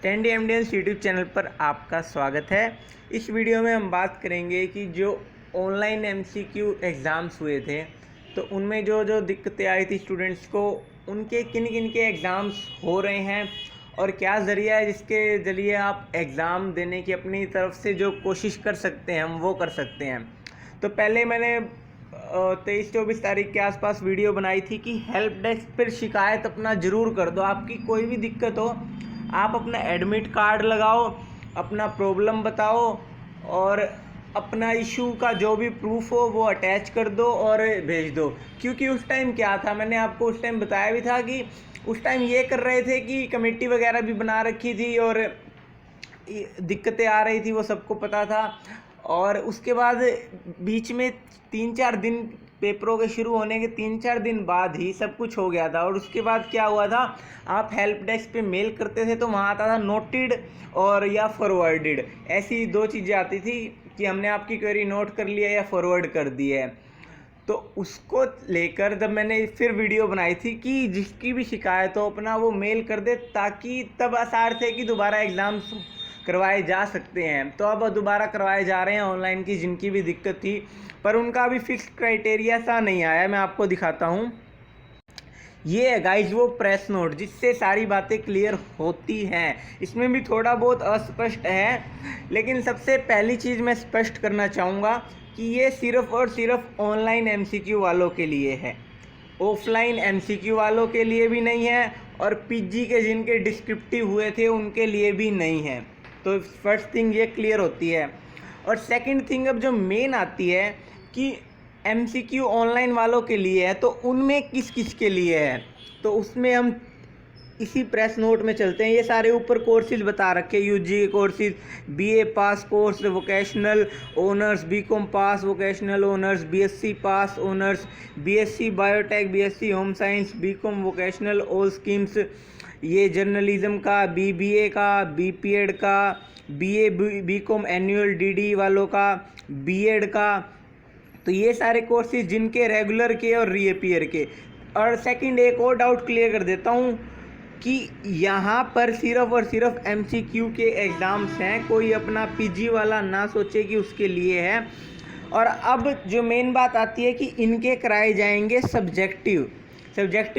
Standi MDS YouTube channel पर आपका स्वागत है। इस वीडियो में हम बात करेंगे कि जो ऑनलाइन एमसीक्यू एग्ज़ाम्स हुए थे तो उनमें जो जो दिक्कतें आई थी स्टूडेंट्स को, उनके किन किन के एग्ज़ाम्स हो रहे हैं और क्या ज़रिया है जिसके ज़रिए आप एग्ज़ाम देने की अपनी तरफ से जो कोशिश कर सकते हैं हम वो कर सकते हैं। तो पहले मैंने 23-24 तारीख के आसपास वीडियो बनाई थी कि हेल्प डेस्क पर शिकायत अपना ज़रूर कर दो। आपकी कोई भी दिक्कत हो आप अपना एडमिट कार्ड लगाओ, अपना प्रॉब्लम बताओ और अपना इशू का जो भी प्रूफ हो वो अटैच कर दो और भेज दो। क्योंकि उस टाइम क्या था, मैंने आपको उस टाइम बताया भी था कि उस टाइम ये कर रहे थे कि कमेटी वगैरह भी बना रखी थी और दिक्कतें आ रही थी, वो सबको पता था। और उसके बाद बीच में 3-4 दिन, पेपरों के शुरू होने के 3-4 दिन बाद ही सब कुछ हो गया था। और उसके बाद क्या हुआ था, आप हेल्प डेस्क पे मेल करते थे तो वहाँ आता था नोटेड और या फॉरवर्डेड, ऐसी दो चीज़ें आती थी कि हमने आपकी क्वेरी नोट कर लिया या फॉरवर्ड कर दी है। तो उसको लेकर जब मैंने फिर वीडियो बनाई थी कि जिसकी भी शिकायत हो अपना वो मेल कर दे, ताकि तब आसार थे कि दोबारा एग्ज़ाम्स करवाए जा सकते हैं। तो अब दोबारा करवाए जा रहे हैं ऑनलाइन की जिनकी भी दिक्कत थी, पर उनका अभी फिक्स क्राइटेरिया सा नहीं आया। मैं आपको दिखाता हूँ, ये है गाइज वो प्रेस नोट जिससे सारी बातें क्लियर होती हैं। इसमें भी थोड़ा बहुत अस्पष्ट है, लेकिन सबसे पहली चीज़ मैं स्पष्ट करना चाहूँगा कि ये सिर्फ़ और सिर्फ ऑनलाइन एमसीक्यू वालों के लिए है, ऑफलाइन एमसीक्यू वालों के लिए भी नहीं है और पीजी के जिनके डिस्क्रिप्टिव हुए थे उनके लिए भी नहीं है। तो फर्स्ट थिंग ये क्लियर होती है। और सेकंड थिंग अब जो मेन आती है कि एमसीक्यू ऑनलाइन वालों के लिए है तो उनमें किस किस के लिए है, तो उसमें हम इसी प्रेस नोट में चलते हैं। ये सारे ऊपर कोर्सेज बता रखे, यूजी के courses, BA pass course, vocational honours, BCom pass vocational honours, BSc pass honours, BSc biotech, BSc home science, BCom vocational all schemes, ये जर्नलिज्म का, बीबीए का, बीपीएड का, बीए बीकॉम एनुअल डीडी वालों का, BEd का। तो ये सारे कोर्सेज जिनके रेगुलर के और रीअपीयर के। और सेकंड एक और डाउट क्लियर कर देता हूँ कि यहाँ पर सिर्फ और सिर्फ एमसीक्यू के एग्ज़ाम्स हैं, कोई अपना पीजी वाला ना सोचे कि उसके लिए है। और अब जो मेन बात आती है कि इनके कराए जाएंगे सब्जेक्टिव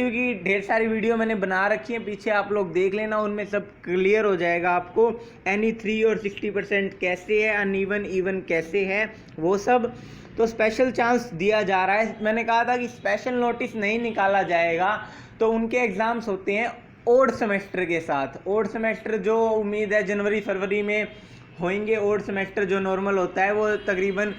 की ढेर सारी वीडियो मैंने बना रखी है, पीछे आप लोग देख लेना, उनमें सब क्लियर हो जाएगा आपको। एनी 3 और 60% कैसे है, अनइवन इवन कैसे है, वो सब। तो स्पेशल चांस दिया जा रहा है। मैंने कहा था कि स्पेशल नोटिस नहीं निकाला जाएगा, तो उनके एग्ज़ाम्स होते हैं ओड सेमेस्टर के साथ। ओड सेमेस्टर जो उम्मीद है जनवरी फरवरी में होंगे, ओड सेमेस्टर जो नॉर्मल होता है वो तकरीबन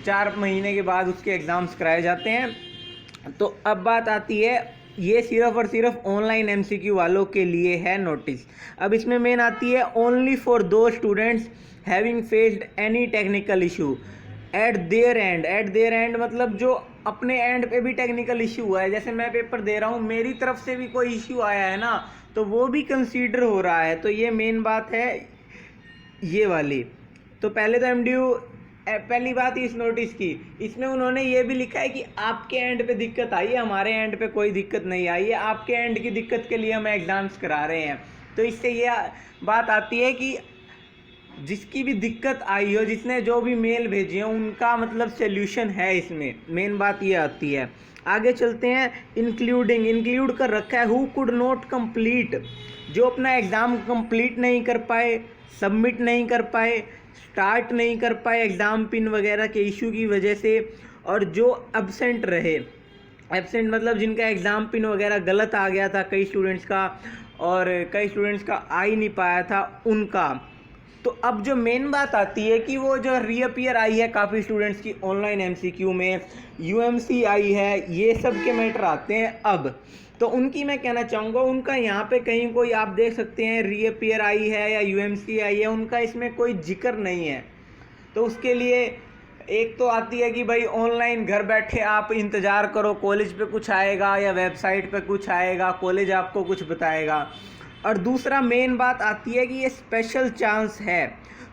4 महीने के बाद उसके एग्ज़ाम्स कराए जाते हैं। तो अब बात आती है, ये सिर्फ और सिर्फ ऑनलाइन एमसीक्यू वालों के लिए है नोटिस। अब इसमें मेन आती है ओनली फॉर दो students having faced any technical issue at there and मतलब जो अपने एंड पे भी टेक्निकल इशू हुआ है। जैसे मैं पेपर दे रहा हूँ, मेरी तरफ से भी कोई इशू आया है ना, तो वो भी कंसीडर हो रहा है। तो ये मेन बात है ये वाली। तो पहले तो एमडीयू पहली बात इस नोटिस की, इसमें उन्होंने ये भी लिखा है कि आपके एंड पे दिक्कत आई है, हमारे एंड पे कोई दिक्कत नहीं आई है, आपके एंड की दिक्कत के लिए हम एग्ज़ाम्स करा रहे हैं। तो इससे ये बात आती है कि जिसकी भी दिक्कत आई हो, जिसने जो भी मेल भेजे हो, उनका मतलब सोल्यूशन है इसमें। मेन बात ये आती है। आगे चलते हैं, इंक्लूड कर रखा है हु कुड नॉट कंप्लीट, जो अपना एग्ज़ाम कंप्लीट नहीं कर पाए, सबमिट नहीं कर पाए, स्टार्ट नहीं कर पाए एग्ज़ाम पिन वगैरह के इशू की वजह से, और जो एब्सेंट रहे, एब्सेंट मतलब जिनका एग्ज़ाम पिन वगैरह गलत आ गया था कई स्टूडेंट्स का, और कई स्टूडेंट्स का आ ही नहीं पाया था उनका। तो अब जो मेन बात आती है कि वो जो रीअपीयर आई है काफ़ी स्टूडेंट्स की ऑनलाइन एमसीक्यू में, यूएमसी आई है, ये सब के मैटर आते हैं अब। तो उनकी मैं कहना चाहूँगा, उनका यहाँ पे कहीं कोई आप देख सकते हैं रीअपीयर आई है या यूएमसी आई है, उनका इसमें कोई जिक्र नहीं है। तो उसके लिए एक तो आती है कि भाई ऑनलाइन घर बैठे आप इंतज़ार करो, कॉलेज पे कुछ आएगा या वेबसाइट पे कुछ आएगा, कॉलेज आपको कुछ बताएगा। और दूसरा मेन बात आती है कि ये स्पेशल चांस है,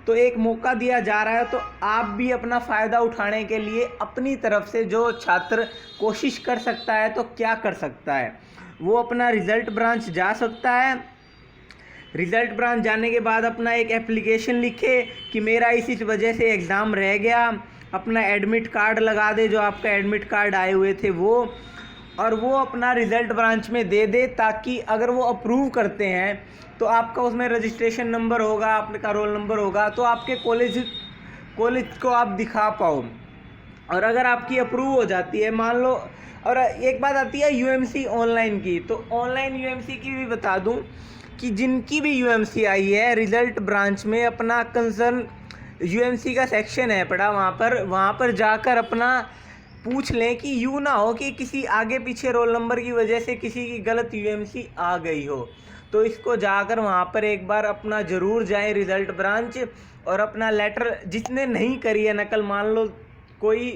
तो एक मौका दिया जा रहा है, तो आप भी अपना फ़ायदा उठाने के लिए अपनी तरफ से जो छात्र कोशिश कर सकता है तो क्या कर सकता है, वो अपना रिज़ल्ट ब्रांच जा सकता है, रिज़ल्ट ब्रांच जाने के बाद अपना एक एप्लीकेशन लिखे कि मेरा इस वजह से एग्ज़ाम रह गया, अपना एडमिट कार्ड लगा दे, जो आपका एडमिट कार्ड आए हुए थे वो, और वो अपना रिज़ल्ट ब्रांच में दे दे, ताकि अगर वो अप्रूव करते हैं तो आपका उसमें रजिस्ट्रेशन नंबर होगा, आपका रोल नंबर होगा, तो आपके कॉलेज को आप दिखा पाओ। और अगर आपकी अप्रूव हो जाती है, मान लो, और एक बात आती है यूएमसी ऑनलाइन की, तो ऑनलाइन यूएमसी की भी बता दूं कि जिनकी भी यूएमसी आई है रिज़ल्ट ब्रांच में, अपना कंसर्न यूएमसी का सेक्शन है पड़ा, वहाँ पर जाकर अपना पूछ लें कि यूँ ना हो कि किसी आगे पीछे रोल नंबर की वजह से किसी की गलत यूएमसी आ गई हो। तो इसको जाकर वहाँ पर एक बार अपना ज़रूर जाएं रिज़ल्ट ब्रांच, और अपना लेटर, जिसने नहीं करी है नकल, मान लो कोई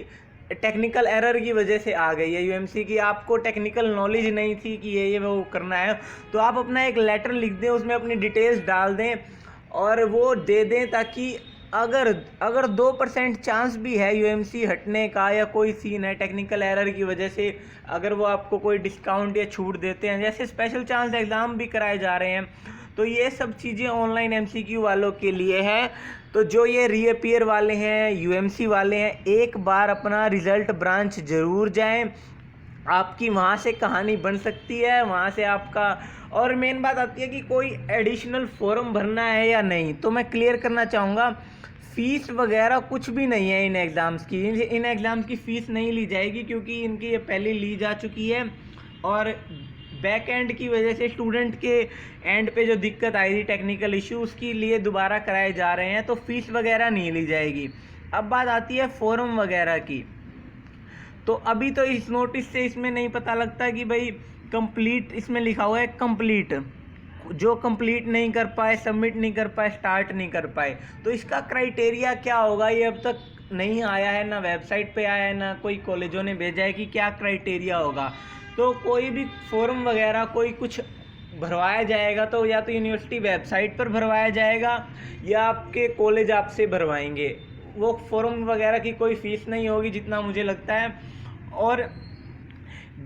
टेक्निकल एरर की वजह से आ गई है यूएमसी की, आपको टेक्निकल नॉलेज नहीं थी कि ये वो करना है, तो आप अपना एक लेटर लिख दें, उसमें अपनी डिटेल्स डाल दें और वो दे दें, ताकि अगर 2% चांस भी है यूएमसी हटने का, या कोई सीन है टेक्निकल एरर की वजह से, अगर वो आपको कोई डिस्काउंट या छूट देते हैं, जैसे स्पेशल चांस एग्ज़ाम भी कराए जा रहे हैं, तो ये सब चीज़ें ऑनलाइन एमसीक्यू वालों के लिए है। तो जो ये रीअपीयर वाले हैं, यूएमसी वाले हैं, एक बार अपना रिज़ल्ट ब्रांच ज़रूर जाएं, आपकी वहाँ से कहानी बन सकती है, वहाँ से आपका। और मेन बात आती है कि कोई एडिशनल फॉर्म भरना है या नहीं, तो मैं क्लियर करना चाहूँगा, फ़ीस वगैरह कुछ भी नहीं है इन एग्ज़ाम्स की। इन एग्ज़ाम्स की फ़ीस नहीं ली जाएगी, क्योंकि इनकी ये पहले ली जा चुकी है, और बैक एंड की वजह से स्टूडेंट के एंड पे जो दिक्कत आई थी, टेक्निकल इशू, उसके लिए दोबारा कराए जा रहे हैं, तो फ़ीस वगैरह नहीं ली जाएगी। अब बात आती है फॉर्म वगैरह की, तो अभी तो इस नोटिस से इसमें नहीं पता लगता कि भाई कंप्लीट, इसमें लिखा हुआ है कंप्लीट, जो कंप्लीट नहीं कर पाए, सबमिट नहीं कर पाए, स्टार्ट नहीं कर पाए, तो इसका क्राइटेरिया क्या होगा, ये अब तक नहीं आया है, ना वेबसाइट पे आया है, ना कोई कॉलेजों ने भेजा है कि क्या क्राइटेरिया होगा। तो कोई भी फॉर्म वगैरह कोई कुछ भरवाया जाएगा तो या तो यूनिवर्सिटी वेबसाइट पर भरवाया जाएगा, या आपके कॉलेज आपसे भरवाएंगे। वो फॉर्म वगैरह की कोई फ़ीस नहीं होगी जितना मुझे लगता है। और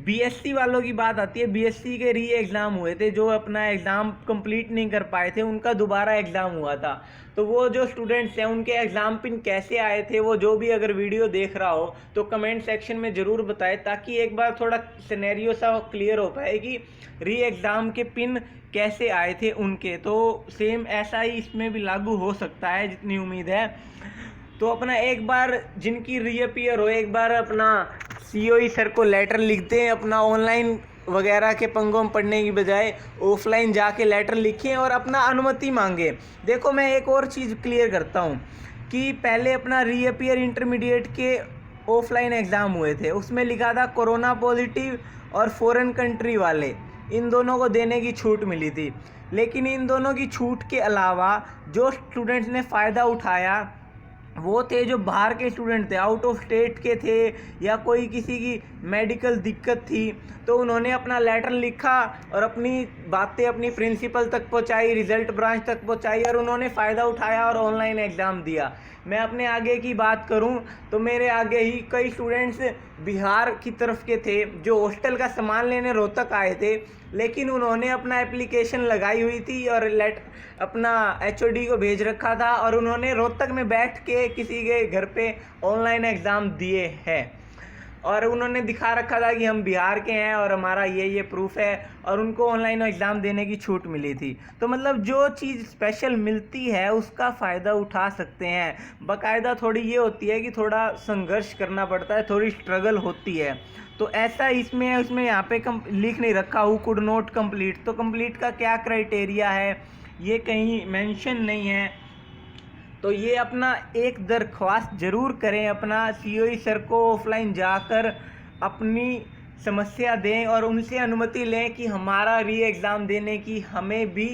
बीएससी वालों की बात आती है, बीएससी के री एग्ज़ाम हुए थे, जो अपना एग्ज़ाम कंप्लीट नहीं कर पाए थे, उनका दोबारा एग्ज़ाम हुआ था। तो वो जो स्टूडेंट्स हैं, उनके एग्ज़ाम पिन कैसे आए थे, वो जो भी अगर वीडियो देख रहा हो तो कमेंट सेक्शन में ज़रूर बताए, ताकि एक बार थोड़ा सिनेरियो सा क्लियर हो पाए कि री एग्ज़ाम के पिन कैसे आए थे उनके। तो सेम ऐसा ही इसमें भी लागू हो सकता है, जितनी उम्मीद है। तो अपना एक बार जिनकी रीअपीयर हो, एक बार अपना सीओई सर को लेटर लिख दें, अपना ऑनलाइन वगैरह के पंगों में पढ़ने की बजाय ऑफलाइन जाके लेटर लिखें और अपना अनुमति मांगें। देखो, मैं एक और चीज़ क्लियर करता हूँ कि पहले अपना रीअपीयर इंटरमीडिएट के ऑफलाइन एग्ज़ाम हुए थे, उसमें लिखा था कोरोना पॉजिटिव और फॉरेन कंट्री वाले, इन दोनों को देने की छूट मिली थी। लेकिन इन दोनों की छूट के अलावा जो स्टूडेंट्स ने फ़ायदा उठाया वो थे जो बाहर के स्टूडेंट थे, आउट ऑफ स्टेट के थे, या कोई किसी की मेडिकल दिक्कत थी, तो उन्होंने अपना लेटर लिखा और अपनी बातें अपनी प्रिंसिपल तक पहुंचाई, रिज़ल्ट ब्रांच तक पहुंचाई, और उन्होंने फ़ायदा उठाया और ऑनलाइन एग्ज़ाम दिया। मैं अपने आगे की बात करूं तो मेरे आगे ही कई स्टूडेंट्स बिहार की तरफ के थे, जो हॉस्टल का सामान लेने रोहतक आए थे, लेकिन उन्होंने अपना एप्लीकेशन लगाई हुई थी और अपना एचओडी को भेज रखा था, और उन्होंने रोहतक में बैठ के किसी के घर पे ऑनलाइन एग्ज़ाम दिए हैं, और उन्होंने दिखा रखा था कि हम बिहार के हैं और हमारा ये प्रूफ है, और उनको ऑनलाइन एग्ज़ाम देने की छूट मिली थी। तो मतलब जो चीज़ स्पेशल मिलती है उसका फ़ायदा उठा सकते हैं। बाकायदा थोड़ी ये होती है कि थोड़ा संघर्ष करना पड़ता है, थोड़ी स्ट्रगल होती है। तो ऐसा इसमें है, उसमें यहाँ पे लिख नहीं रखा हु कुड नॉट कंप्लीट, तो कंप्लीट का क्या क्राइटेरिया है ये कहीं मेंशन नहीं है। तो ये अपना एक दरख्वास्त ज़रूर करें, अपना सीओई सर को ऑफलाइन जाकर अपनी समस्या दें और उनसे अनुमति लें कि हमारा री एग्ज़ाम देने की हमें भी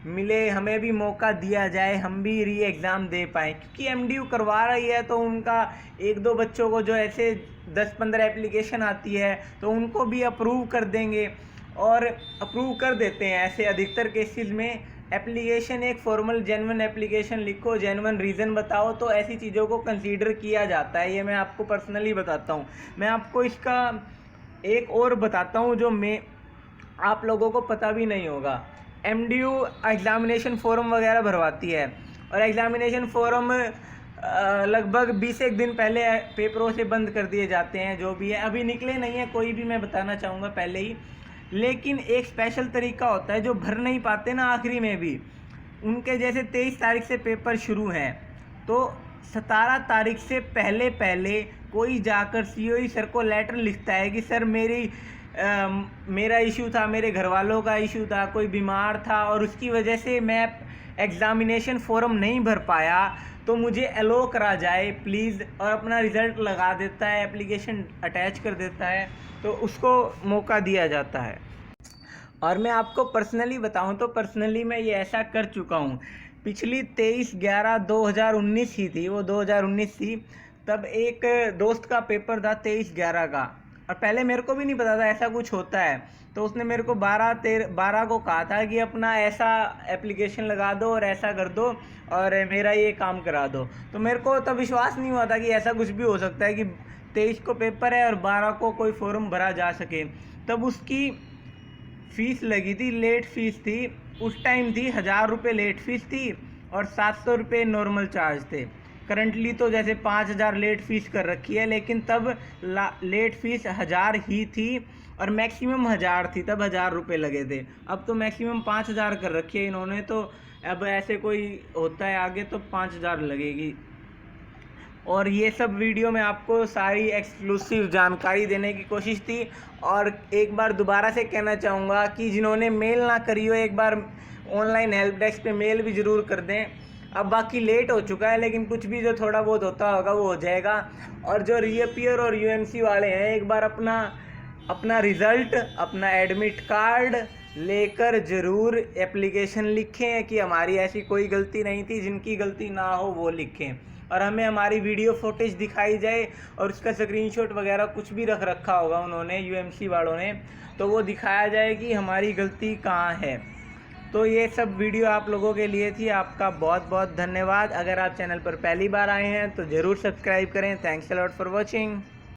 मिले, हमें भी मौका दिया जाए, हम भी री एग्ज़ाम दे पाएँ। क्योंकि एमडीयू करवा रही है तो उनका एक दो बच्चों को जो ऐसे 10-15 एप्लीकेशन आती है तो उनको भी अप्रूव कर देंगे, और अप्रूव कर देते हैं ऐसे अधिकतर केसेस में। एप्लीकेशन एक फॉर्मल जेन्युइन एप्लीकेशन लिखो, जेन्युइन रीज़न बताओ, तो ऐसी चीज़ों को कंसीडर किया जाता है। ये मैं आपको पर्सनली बताता हूँ। मैं आपको इसका एक और बताता हूँ जो मैं आप लोगों को पता भी नहीं होगा MDU एग्ज़ामिनेशन फ़ॉर्म वगैरह भरवाती है, और एग्ज़ामिनेशन फ़ॉर्म लगभग 20 दिन पहले पेपरों से बंद कर दिए जाते हैं। जो भी है अभी निकले नहीं है कोई भी, मैं बताना चाहूँगा पहले ही। लेकिन एक स्पेशल तरीका होता है जो भर नहीं पाते ना आखिरी में भी, उनके जैसे 23 तारीख से पेपर शुरू हैं, तो 17 तारीख से पहले पहले कोई जाकर COE सर को लेटर लिखता है कि सर मेरा इशू था, मेरे घर वालों का इशू था, कोई बीमार था और उसकी वजह से मैं एग्ज़ामिनेशन फ़ॉर्म नहीं भर पाया, तो मुझे अलो करा जाए प्लीज़, और अपना रिज़ल्ट लगा देता है, एप्लीकेशन अटैच कर देता है, तो उसको मौका दिया जाता है। और मैं आपको पर्सनली बताऊं तो पर्सनली मैं ये ऐसा कर चुका हूँ। पिछली 23/11/2019 ही थी, वो 2019 थी, तब एक दोस्त का पेपर था 23/11 का, और पहले मेरे को भी नहीं पता था ऐसा कुछ होता है। तो उसने मेरे को 12 को कहा था कि अपना ऐसा एप्लीकेशन लगा दो और ऐसा कर दो और मेरा ये काम करा दो। तो मेरे को तब विश्वास नहीं हुआ था कि ऐसा कुछ भी हो सकता है कि 23 को पेपर है और 12 को कोई फॉर्म भरा जा सके। तब उसकी फ़ीस लगी थी, लेट फ़ीस थी, उस टाइम थी 1000 रुपये लेट फ़ीस थी और 700 रुपये नॉर्मल चार्ज थे। करंटली तो जैसे 5000 लेट फ़ीस कर रखी है, लेकिन तब लेट फ़ीस 1000 ही थी और मैक्सिमम 1000 थी, तब 1000 रुपये लगे थे। अब तो मैक्सिमम 5000 कर रखी है इन्होंने, तो अब ऐसे कोई होता है आगे तो 5000 लगेगी। और ये सब वीडियो में आपको सारी एक्सक्लूसिव जानकारी देने की कोशिश थी। और एक बार दोबारा से कहना चाहूँगा कि जिन्होंने मेल ना करी हो, एक बार ऑनलाइन हेल्प डेस्क पे मेल भी ज़रूर कर दें। अब बाकी लेट हो चुका है, लेकिन कुछ भी जो थोड़ा बहुत होता होगा वो हो जाएगा। और जो रीअपियर और UMC वाले हैं, एक बार अपना रिज़ल्ट, अपना एडमिट कार्ड लेकर ज़रूर एप्लीकेशन लिखें कि हमारी ऐसी कोई गलती नहीं थी, जिनकी गलती ना हो वो लिखें, और हमें हमारी वीडियो फुटेज दिखाई जाए और उसका स्क्रीनशॉट वगैरह कुछ भी रख रखा होगा उन्होंने, UMC वालों ने, तो वो दिखाया जाए कि हमारी गलती कहाँ है। तो ये सब वीडियो आप लोगों के लिए थी। आपका बहुत बहुत धन्यवाद। अगर आप चैनल पर पहली बार आए हैं तो ज़रूर सब्सक्राइब करें। Thanks a lot for watching.